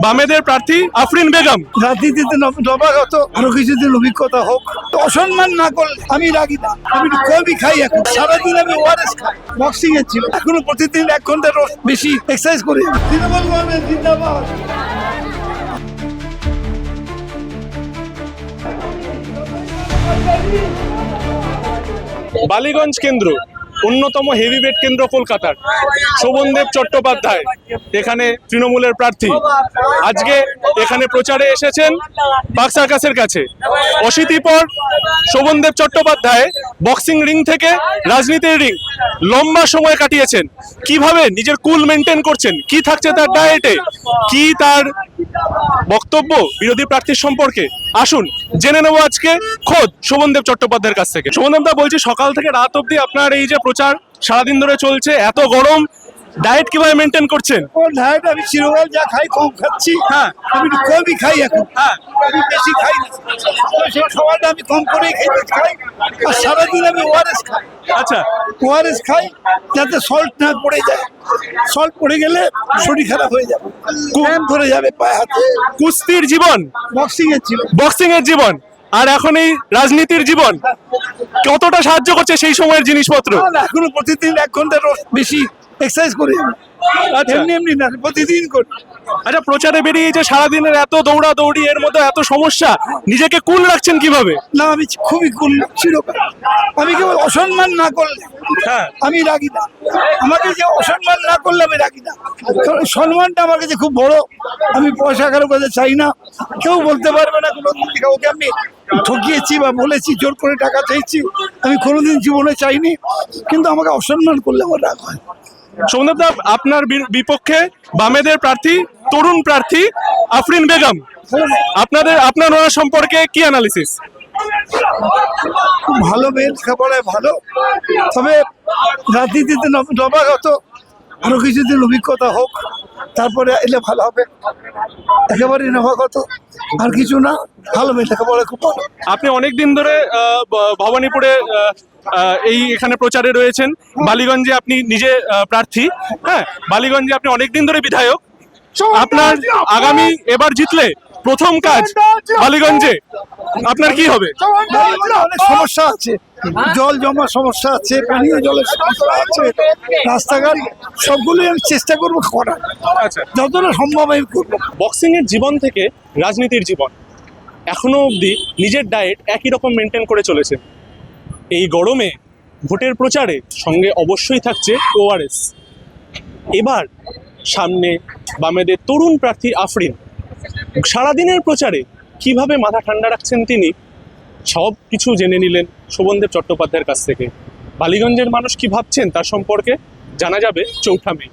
বামেদের প্রার্থী আফরিন বেগম। রাজনীতিতে নবাগত আরো কিছুদিন অভিজ্ঞতা হোক, অসম্মান না করলে আমি রাগি না। আমি একটু কমই খাই, এখন সারাদিন আমি ওআরএস খাই। বক্সিং এর ছিল, এখনো প্রতিদিন 1 ঘন্টা বেশি এক্সারসাইজ করি। তৃণমূল গভর্নমেন্ট জিন্দাবাদ। বালিগঞ্জ কেন্দ্র অন্যতম হেভিওয়েট কেন্দ্র কলকাতার শোভনদেব চট্টোপাধ্যায় এখানে তৃণমূলের প্রার্থী। আজকে এখানে প্রচারে এসেছেন পার্ক সার্কাসের কাছে। অশীতি পর শোভনদেব চট্টোপাধ্যায় বক্সিং রিং থেকে রাজনীতির রিং লম্বা সময় কাটিয়েছেন। কিভাবে নিজের কুল মেনটেন করছেন, কি থাকছে তার ডায়েটে, কি তার বক্তব্য বিরোধী প্রার্থীর সম্পর্কে, আসুন জেনে নেব আজকে খোদ শোভনদেব চট্টোপাধ্যায়ের কাছ থেকে। শোভনদেব দা, বলছি সকাল থেকে রাত অবধি আপনার এই যে প্রচার সারাদিন ধরে চলছে, এত গরম, ডায়েট কিভাবে মেনটেন করছেন? ও ডায়েট আমি চিরকাল যা খাই কম খাচ্ছি। হ্যাঁ, আমি একটু কমই খাই এখন। হ্যাঁ, আমি বেশি খাই না, সেই খাবারটা আমি কম করেই খাই। আর সারাদিন আমি ওআরএস খাই। আচ্ছা, ওআরএস খাই যাতে সল্ট না পড়ে যায়। সল্ট পড়ে গেলে শরীর খারাপ হয়ে যাবে, ক্র্যাম্প ধরে যাবে পায়ে হাতে। কুস্তির জীবন, বক্সিং এর ছিল, বক্সিং এর জীবন, আর এখন এই রাজনীতির জীবন, কতটা সাহায্য করছে সেই সময়ের জিনিসপত্র? এখনো প্রতিদিন 1 ঘন্টা বেশি এক্সারসাইজ করি। আচ্ছা, এমনি এমনি না, প্রতিদিন করি। আচ্ছা, প্রচারে বেরিয়ে যে সারাদিনের এত দৌড়াদৌড়ি, এর মধ্যে এত সমস্যা, নিজেকে কুল রাখছেন কিভাবে? না, আমি খুবই কুল চিরকাল। আমি কেবল অসম্মান না করলে হ্যাঁ, আমি রাগি না। আমাকে যে অসম্মান না করলে আমি রাগি না। কারণ সম্মানটা আমার কাছে খুব বড়। আমি পয়সা কারো কাছে চাই না, কেউ বলতে পারবে না কোনোদিন ওকে আমি ঠকিয়েছি বা বলেছি জোর করে টাকা চাইছি, আমি কোনোদিন জীবনে চাইনি। কিন্তু আমাকে অসম্মান করলে আমার রাগ হয়। সৌন্দর্য দা, আপনার বিপক্ষে বামেদের প্রার্থী, তরুণ প্রার্থী আফরিন বেগম। আপনার ওনার সম্পর্কে কি অ্যানালিসিস? খুব ভালো মেয়ে, লেখাপড়ায় ভালো, তবে রাজনীতিতে নবাগত আরো কিছুদিন অভিজ্ঞতা হোক, তারপরে এলে ভালো হবে। একেবারে নবাগত, আর কিছু না। ভালো মেয়ে, লেখাপড়া খুব ভালো। আপনি অনেকদিন ধরে ভবানীপুরে এই এখানে প্রচারে রয়েছেন। বালিগঞ্জে আপনি নিজে প্রার্থী। হ্যাঁ, বালিগঞ্জে আপনি অনেকদিন ধরে বিধায়ক। আপনার আগামী এবার জিতলে প্রথম কাজ বালিগঞ্জে আপনার কি হবে? অনেক সমস্যা আছে, জল জমার সমস্যা আছে, পানীয় জলের সমস্যা আছে, রাস্তাঘাট, সবগুলোই আমি চেষ্টা করবো করার। আচ্ছা, যতটা সম্ভব আমি করবো। বক্সিং এর জীবন থেকে রাজনীতির জীবন, এখনো অবধি নিজের ডায়েট একই রকম মেনটেন করে চলেছেন। এই গরমে ভোটের প্রচারে সঙ্গে অবশ্যই থাকছে ওআরএস। এবার সামনে বামেদের তরুণ প্রার্থী আফরিন। সারাদিনের প্রচারে কিভাবে মাথা ঠান্ডা রাখছেন তিনি, সব কিছু জেনে নিলেন শোভনদেব চট্টোপাধ্যায়ের কাছ থেকে। বালিগঞ্জের মানুষ কি ভাবছেন তার সম্পর্কে জানা যাবে 4 মে।